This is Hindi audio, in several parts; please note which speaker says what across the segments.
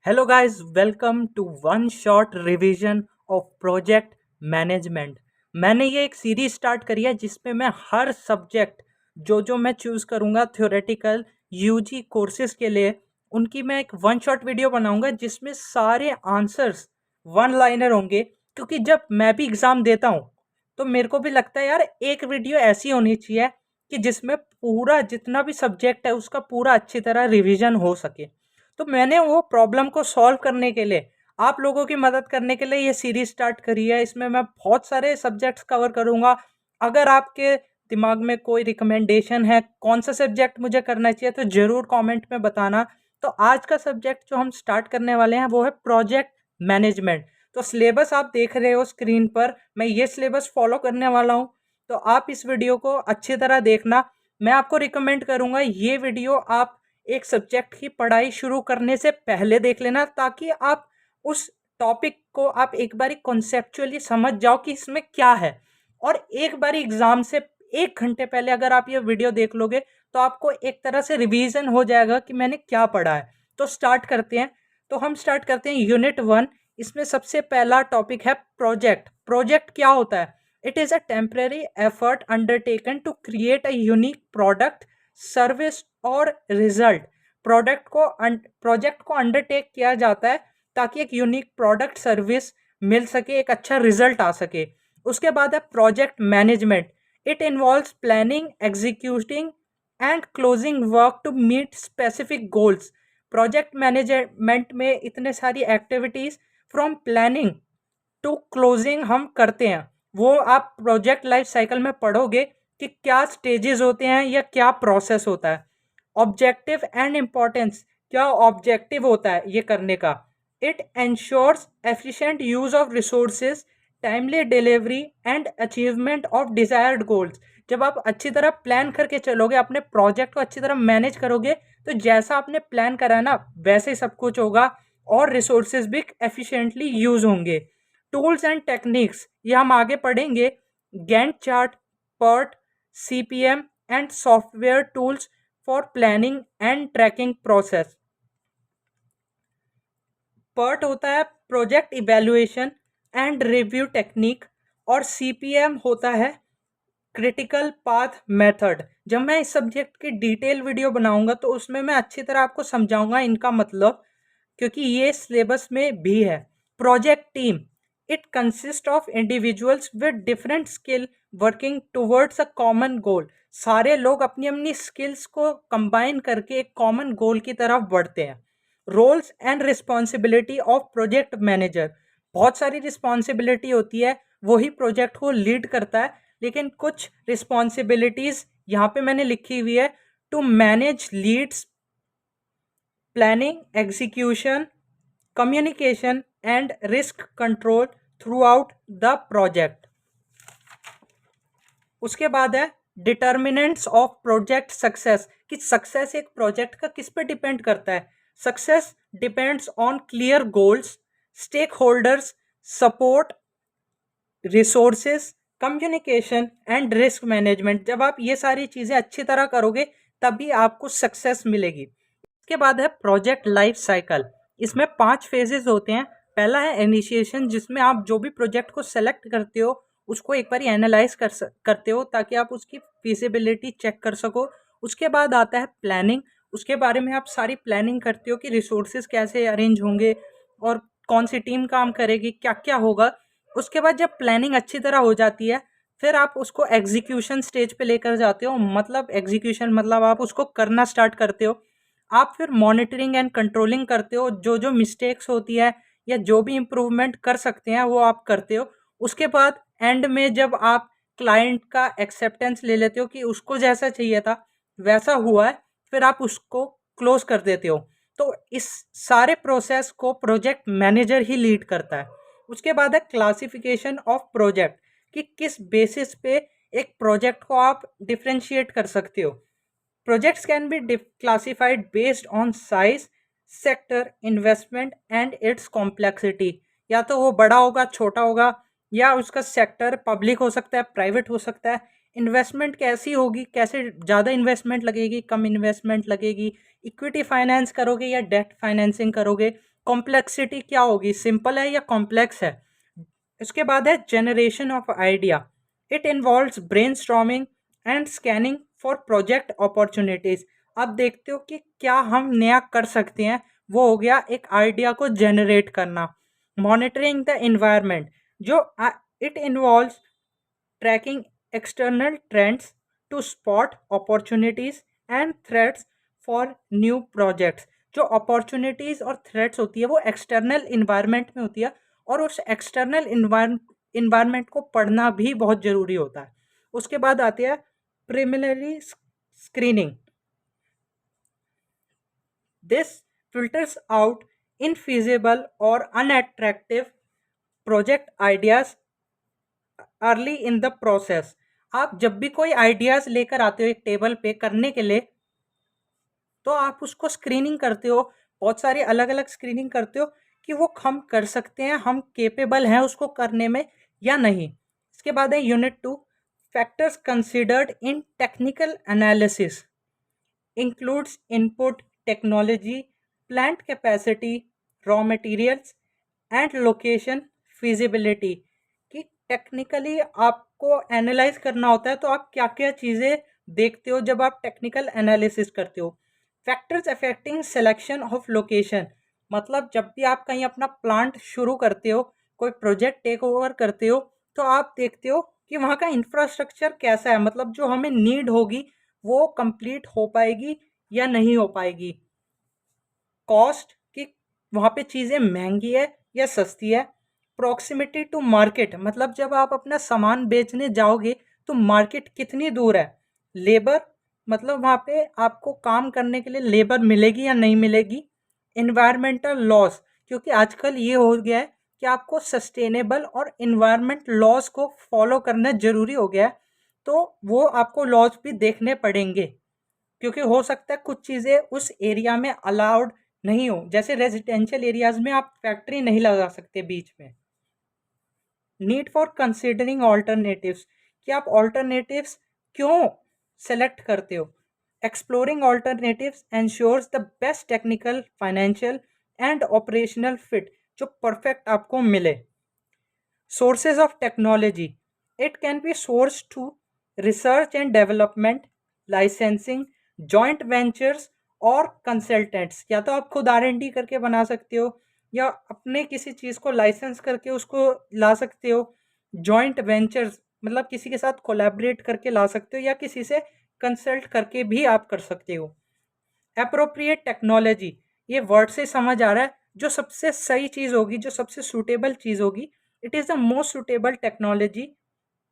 Speaker 1: Hello guys, welcome to one shot revision of project management. मैंने ये एक सीरीज स्टार्ट करी है जिसमें मैं हर सब्जेक्ट जो मैं चूज़ करूँगा थ्योरेटिकल यूजी कोर्सेज के लिए, उनकी मैं एक वन शॉट वीडियो बनाऊँगा जिसमें सारे आंसर्स वन लाइनर होंगे। क्योंकि जब मैं भी एग्ज़ाम देता हूँ तो मेरे को भी लगता है यार एक वीडियो ऐसी होनी चाहिए कि जिसमें पूरा जितना भी सब्जेक्ट है उसका पूरा अच्छी तरह रिवीजन हो सके। तो मैंने वो प्रॉब्लम को सॉल्व करने के लिए, आप लोगों की मदद करने के लिए ये सीरीज स्टार्ट करी है। इसमें मैं बहुत सारे सब्जेक्ट्स कवर करूँगा। अगर आपके दिमाग में कोई रिकमेंडेशन है कौन सा सब्जेक्ट मुझे करना चाहिए तो ज़रूर कमेंट में बताना। तो आज का सब्जेक्ट जो हम स्टार्ट करने वाले हैं वो है प्रोजेक्ट मैनेजमेंट। तो सिलेबस आप देख रहे हो स्क्रीन पर, मैं ये सिलेबस फॉलो करने वाला हूँ। तो आप इस वीडियो को अच्छी तरह देखना। मैं आपको रिकमेंड करूँगा ये वीडियो आप एक सब्जेक्ट की पढ़ाई शुरू करने से पहले देख लेना, ताकि आप उस टॉपिक को आप एक बारी कॉन्सेप्चुअली समझ जाओ कि इसमें क्या है। और एक बारी एग्ज़ाम से 1 घंटे पहले अगर आप ये वीडियो देख लोगे तो आपको एक तरह से रिवीजन हो जाएगा कि मैंने क्या पढ़ा है। तो स्टार्ट करते हैं। तो हम स्टार्ट करते हैं यूनिट 1। इसमें सबसे पहला टॉपिक है प्रोजेक्ट। प्रोजेक्ट क्या होता है? It is a temporary effort undertaken to create a unique product, service और रिजल्ट। प्रोजेक्ट को अंडरटेक किया जाता है ताकि एक यूनिक प्रोडक्ट सर्विस मिल सके, एक अच्छा रिजल्ट आ सके। उसके बाद है project management. It involves planning, executing and closing work to meet specific goals. Project management में इतने सारी activities from planning to closing हम करते हैं। वो आप प्रोजेक्ट लाइफ साइकिल में पढ़ोगे कि क्या स्टेजेस होते हैं या क्या प्रोसेस होता है। ऑब्जेक्टिव एंड इम्पोर्टेंस, क्या ऑब्जेक्टिव होता है ये करने का? It ensures efficient use of resources, timely delivery and achievement of desired goals. जब आप अच्छी तरह प्लान करके चलोगे, अपने प्रोजेक्ट को अच्छी तरह मैनेज करोगे, तो जैसा आपने प्लान करा है ना वैसे ही सब कुछ होगा और रिसोर्सेज भी एफिशिएंटली यूज होंगे। टूल्स एंड टेक्निक्स ये हम आगे पढ़ेंगे। Gantt chart, PERT, CPM and software tools for planning and tracking process. PERT होता है project evaluation and review technique, और सीपीएम होता है क्रिटिकल पाथ मेथड। जब मैं इस सब्जेक्ट की डिटेल वीडियो बनाऊंगा तो उसमें मैं अच्छी तरह आपको समझाऊंगा इनका मतलब, क्योंकि ये सिलेबस में भी है। Project team, it consist of individuals with different skill working towards a common goal. सारे लोग अपनी अपनी स्किल्स को कंबाइन करके एक कॉमन गोल की तरफ बढ़ते हैं। Roles and responsibility of project manager, बहुत सारी रिस्पॉन्सिबिलिटी होती है, वही प्रोजेक्ट को लीड करता है। लेकिन कुछ रिस्पॉन्सिबिलिटीज़ यहाँ पे मैंने लिखी हुई है। To manage leads, planning, execution, communication and risk control throughout the project. उसके बाद है डिटर्मिनेंट्स ऑफ प्रोजेक्ट सक्सेस, कि सक्सेस एक प्रोजेक्ट का किस पे डिपेंड करता है। Success depends on clear goals, stakeholders, support, resources, communication and risk management. जब आप ये सारी चीज़ें अच्छी तरह करोगे तभी आपको सक्सेस मिलेगी। इसके बाद है प्रोजेक्ट लाइफ साइकिल। इसमें 5 फेजेस होते हैं। पहला है इनिशिएशन, जिसमें आप जो भी प्रोजेक्ट को सेलेक्ट करते हो उसको एक बार एनालाइज करते हो ताकि आप उसकी फिजिबिलिटी चेक कर सको। उसके बाद आता है प्लानिंग। उसके बारे में आप सारी प्लानिंग करते हो कि रिसोर्सेज कैसे अरेंज होंगे और कौन सी टीम काम करेगी, क्या क्या होगा। उसके बाद जब प्लानिंग अच्छी तरह हो जाती है फिर आप उसको एग्जीक्यूशन स्टेज पे लेकर जाते हो। मतलब एग्जीक्यूशन मतलब आप उसको करना स्टार्ट करते हो। आप फिर मॉनिटरिंग एंड कंट्रोलिंग करते हो, जो मिस्टेक्स होती है या जो भी इम्प्रूवमेंट कर सकते हैं वो आप करते हो। उसके बाद एंड में जब आप क्लाइंट का एक्सेप्टेंस ले लेते हो कि उसको जैसा चाहिए था वैसा हुआ है, फिर आप उसको क्लोज कर देते हो। तो इस सारे प्रोसेस को प्रोजेक्ट मैनेजर ही लीड करता है। उसके बाद है क्लासिफिकेशन ऑफ प्रोजेक्ट, कि किस बेसिस पे एक प्रोजेक्ट को आप डिफ्रेंशिएट कर सकते हो। Projects can be classified based on size, sector, investment and its complexity। या तो वो बड़ा होगा, छोटा होगा, या उसका सेक्टर पब्लिक हो सकता है, प्राइवेट हो सकता है। इन्वेस्टमेंट कैसी होगी, कैसे ज़्यादा इन्वेस्टमेंट लगेगी, कम इन्वेस्टमेंट लगेगी, इक्विटी फाइनेंस करोगे या डेट फाइनेंसिंग करोगे, कॉम्प्लेक्सिटी क्या होगी, सिंपल है या कॉम्प्लेक्स है। इसके बाद है generation of idea, it involves brainstorming and scanning for project opportunities. आप देखते हो कि क्या हम नया कर सकते हैं, वो हो गया एक आइडिया को जनरेट करना। मॉनिटरिंग द इन्वायरमेंट, जो it involves tracking external trends to spot opportunities and threats for new projects. जो अपॉर्चुनिटीज और थ्रेट्स होती है वो एक्सटर्नल इन्वायरमेंट में होती है, और उस एक्सटर्नल इन्वायरमेंट को पढ़ना भी बहुत ज़रूरी होता है। उसके बाद आती है preliminary screening, this filters out infeasible और unattractive project ideas early in the process. आप जब भी कोई आइडियाज़ लेकर आते हो एक टेबल पे करने के लिए, तो आप उसको स्क्रीनिंग करते हो, बहुत सारी अलग अलग स्क्रीनिंग करते हो कि वो हम कर सकते हैं, हम केपेबल हैं उसको करने में या नहीं। इसके बाद है unit 2, factors considered in technical analysis includes input, technology, plant capacity, raw materials and location feasibility। कि टेक्निकली आपको एनालाइज करना होता है तो आप क्या क्या चीज़ें देखते हो जब आप टेक्निकल एनालिसिस करते हो। Factors affecting selection of location, मतलब जब भी आप कहीं अपना प्लांट शुरू करते हो, कोई प्रोजेक्ट टेक ओवर करते हो, तो आप देखते हो कि वहाँ का इंफ्रास्ट्रक्चर कैसा है, मतलब जो हमें नीड होगी वो कंप्लीट हो पाएगी या नहीं हो पाएगी। कॉस्ट, कि वहाँ पे चीज़ें महंगी है या सस्ती है। प्रॉक्सिमिटी टू मार्केट, मतलब जब आप अपना सामान बेचने जाओगे तो मार्केट कितनी दूर है। लेबर, मतलब वहाँ पे आपको काम करने के लिए लेबर मिलेगी या नहीं मिलेगी। इन्वायरमेंटल लॉस, क्योंकि आजकल ये हो गया है कि आपको सस्टेनेबल और इन्वायरमेंट लॉस को फॉलो करना ज़रूरी हो गया है, तो वो आपको लॉस भी देखने पड़ेंगे, क्योंकि हो सकता है कुछ चीज़ें उस एरिया में अलाउड नहीं हो, जैसे रेजिडेंशियल एरियाज में आप फैक्ट्री नहीं लगा सकते बीच में। नीड फॉर कंसिडरिंग ऑल्टरनेटिव्स, कि आप ऑल्टरनेटिव्स क्यों सेलेक्ट करते हो। Exploring alternatives ensures the best technical, financial and operational fit, जो परफेक्ट आपको मिले। Sources of technology, it can be sourced to research and development, licensing, joint ventures और कंसल्टेंट्स। या तो आप खुद R&D करके बना सकते हो या अपने किसी चीज़ को लाइसेंस करके उसको ला सकते हो। जॉइंट वेंचर्स, मतलब किसी के साथ कोलैबोरेट करके ला सकते हो या किसी से कंसल्ट करके भी आप कर सकते हो। एप्रोप्रिएट टेक्नोलॉजी, ये वर्ड से समझ आ रहा है, जो सबसे सही चीज़ होगी, जो सबसे सूटेबल चीज़ होगी। It is the most suitable technology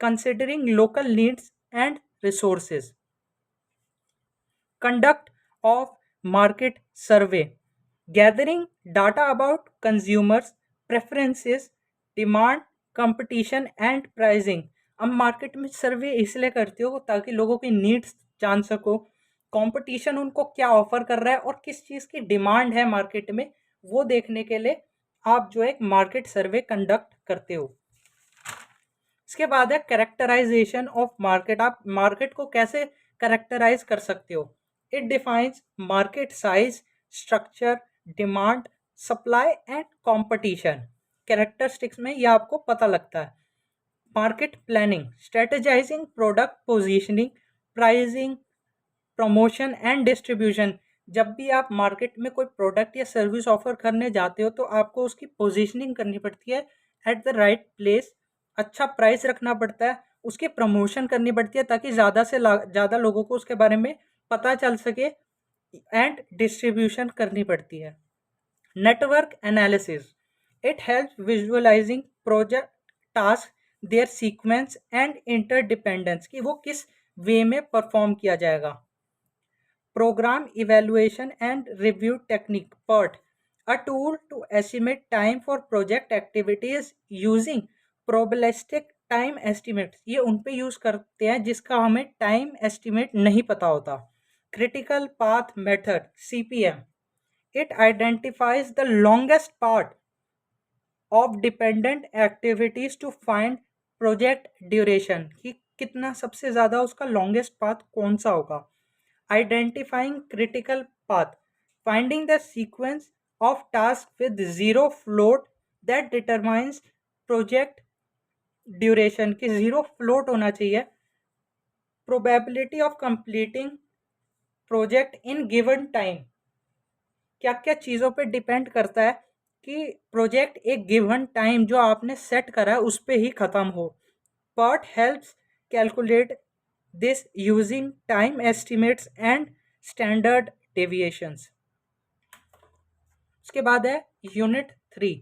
Speaker 1: considering local needs and resources. Conduct of market survey, gathering data about consumers preferences, demand, competition and pricing. अब मार्केट में सर्वे इसलिए करते हो ताकि लोगों की नीड्स जान सको, कंपटीशन उनको क्या ऑफर कर रहा है और किस चीज़ की डिमांड है मार्केट में, वो देखने के लिए आप जो एक मार्केट सर्वे कंडक्ट करते हो। इसके बाद है कैरेक्टराइजेशन ऑफ मार्केट, आप मार्केट को कैसे कैरेक्टराइज कर सकते हो। It defines market size, structure, demand, supply and competition. Characteristics में यह आपको पता लगता है। Market planning, strategising product positioning, pricing, promotion and distribution. जब भी आप मार्केट में कोई प्रोडक्ट या सर्विस ऑफर करने जाते हो तो आपको उसकी पोजीशनिंग करनी पड़ती है एट द राइट प्लेस, अच्छा प्राइस रखना पड़ता है, उसकी प्रमोशन करनी पड़ती है ताकि ज़्यादा से ज़्यादा लोगों को उसके बारे में पता चल सके, एंड डिस्ट्रीब्यूशन करनी पड़ती है। Network analysis, it helps visualizing project task, their sequence and interdependence, कि वो किस वे में परफॉर्म किया जाएगा। Program Evaluation and Review Technique PERT, a tool to estimate time for project activities using probabilistic time estimates। ये उन पे यूज़ करते हैं जिसका हमें टाइम एस्टिमेट नहीं पता होता। Critical path method CPM, it identifies the longest path of dependent activities to find project duration, कि कितना सबसे ज़्यादा उसका longest path कौन सा होगा। Identifying critical path, finding the sequence of task with zero float that determines project duration, कि zero float होना चाहिए, probability of completing project in given time, क्या क्या चीज़ों पे डिपेंड करता है कि प्रोजेक्ट एक गिवन टाइम जो आपने सेट करा है उस पे ही ख़त्म हो। PERT helps calculate this using time estimates and standard deviations। उसके बाद है यूनिट 3,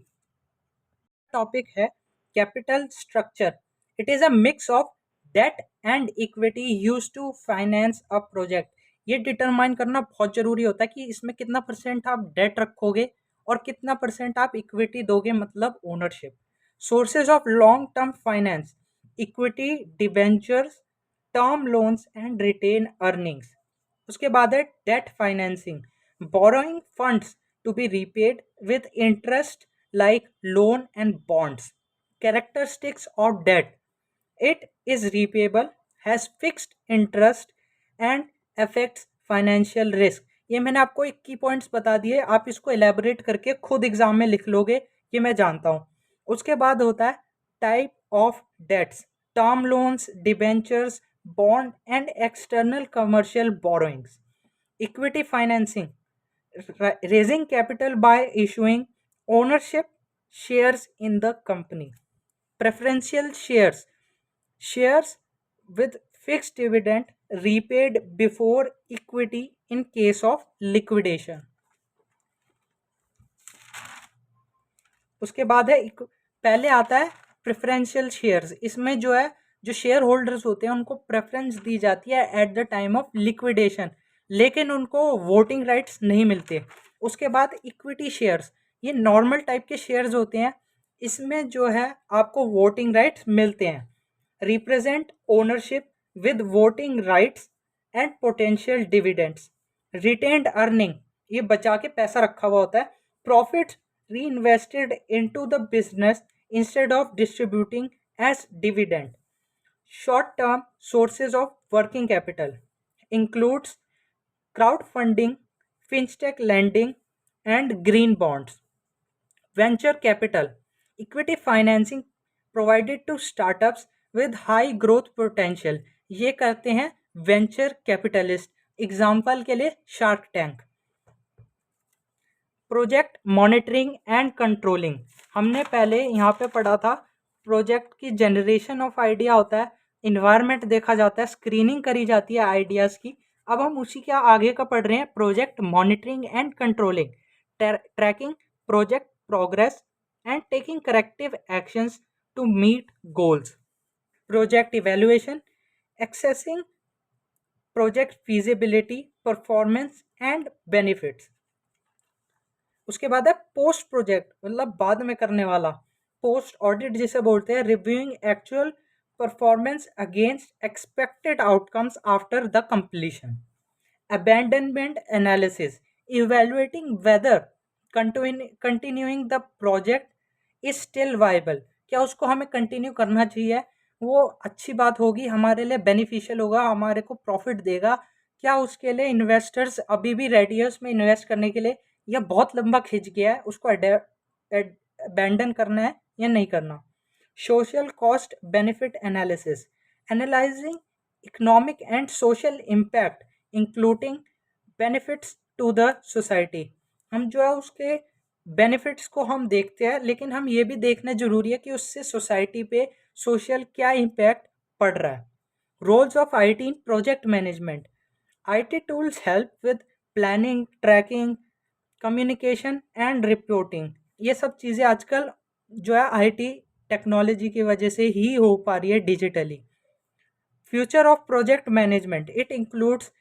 Speaker 1: टॉपिक है capital structure. It is a mix of debt and equity use to finance a project. ये डिटरमाइन करना बहुत ज़रूरी होता है कि इसमें कितना परसेंट आप डेट रखोगे और कितना परसेंट आप इक्विटी दोगे, मतलब ownership. Sources of long term finance, equity, debentures, term loans and retain earnings. उसके बाद है debt financing, borrowing funds to be repaid with interest like loan and bonds। Characteristics of debt: it is repayable, has fixed interest and affects financial risk। ये मैंने आपको 21 पॉइंट्स बता दिए, आप इसको एलैबोरेट करके खुद एग्जाम में लिख लोगे, ये मैं जानता हूँ। उसके बाद होता है type of debts, term loans, debentures, bond and external commercial borrowings. Equity financing, raising capital by issuing ownership shares in the company। Preferential shares, shares with fixed dividend repaid before equity in case of liquidation। उसके बाद है पहले आता है प्रेफरेंशियल शेयर्स। इसमें जो है जो शेयर होल्डर्स होते हैं उनको प्रेफरेंस दी जाती है at the time of liquidation, लेकिन उनको वोटिंग राइट्स नहीं मिलते। उसके बाद इक्विटी शेयर्स, ये नॉर्मल टाइप के शेयर्स होते हैं, इसमें जो है आपको वोटिंग राइट्स मिलते हैं। Represent ownership with voting rights and potential dividends. Retained earning, ये बचा के पैसा रखा हुआ होता है। Profit reinvested into the business instead of distributing as dividend। Short-term sources of working capital includes crowdfunding, fintech lending, and green bonds। Venture capital, equity financing provided to startups with high growth potential। ये करते हैं venture capitalist, एग्जाम्पल के लिए shark tank. Project monitoring and controlling, हमने पहले यहाँ पे पढ़ा था प्रोजेक्ट की जनरेशन ऑफ आइडिया होता है, इन्वायरमेंट देखा जाता है, स्क्रीनिंग करी जाती है आइडियाज़ की। अब हम उसी के आगे का पढ़ रहे हैं, project monitoring and controlling, tracking project progress and taking corrective actions to meet goals. Project evaluation, assessing project feasibility, performance and benefits. उसके बाद है पोस्ट प्रोजेक्ट, मतलब बाद में करने वाला, पोस्ट ऑडिट जिसे बोलते हैं, reviewing actual performance against expected outcomes after the completion. Abandonment analysis, evaluating whether continuing the project is still viable, क्या उसको हमें कंटिन्यू करना चाहिए, वो अच्छी बात होगी, हमारे लिए बेनिफिशियल होगा, हमारे को प्रॉफिट देगा, क्या उसके लिए इन्वेस्टर्स अभी भी रेडी है उसमें इन्वेस्ट करने के लिए, या बहुत लंबा खिंच गया है उसको अबैंडन करना है या नहीं करना। Social cost benefit analysis, analysing economic and social impact including benefits to the society. हम जो है उसके बेनिफिट्स को हम देखते हैं, लेकिन हम ये भी देखना ज़रूरी है कि उससे सोसाइटी पे सोशल क्या इम्पैक्ट पड़ रहा है। Roles of IT in project management, IT tools help with planning, tracking, communication and reporting. ये सब चीज़ें आजकल जो है आईटी टेक्नोलॉजी की वजह से ही हो पा रही है digitally. Future of project management, it includes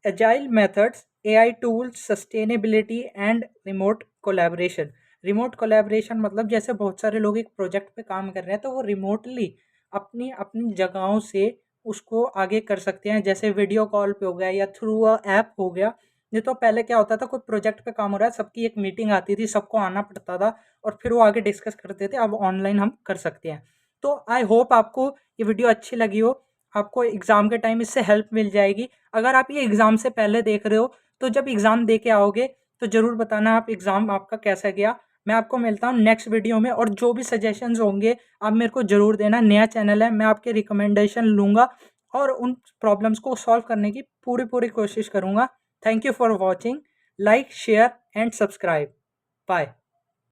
Speaker 1: agile methods, AI tools, sustainability and remote collaboration. Remote collaboration मतलब जैसे बहुत सारे लोग एक प्रोजेक्ट पे काम कर रहे हैं तो वो रिमोटली अपनी अपनी जगहों से उसको आगे कर सकते हैं, जैसे वीडियो कॉल पे हो गया या थ्रू अ ऐप हो गया। नहीं तो पहले क्या होता था, कोई प्रोजेक्ट पे काम हो रहा है, सबकी एक मीटिंग आती थी, सबको आना पड़ता था और फिर वो आगे डिस्कस करते थे। अब ऑनलाइन हम कर सकते हैं। तो आई होप आपको ये वीडियो अच्छी लगी हो, आपको एग्ज़ाम के टाइम इससे हेल्प मिल जाएगी। अगर आप ये एग्ज़ाम से पहले देख रहे हो तो जब एग्ज़ाम दे के आओगे तो ज़रूर बताना आप एग्ज़ाम आपका कैसा गया। मैं आपको मिलता हूँ नेक्स्ट वीडियो में, और जो भी सजेशंस होंगे आप मेरे को ज़रूर देना। नया चैनल है, मैं आपके रिकमेंडेशन लूँगा और उन प्रॉब्लम्स को सॉल्व करने की पूरी कोशिश करूँगा। Thank you for watching. Like, share and subscribe. Bye.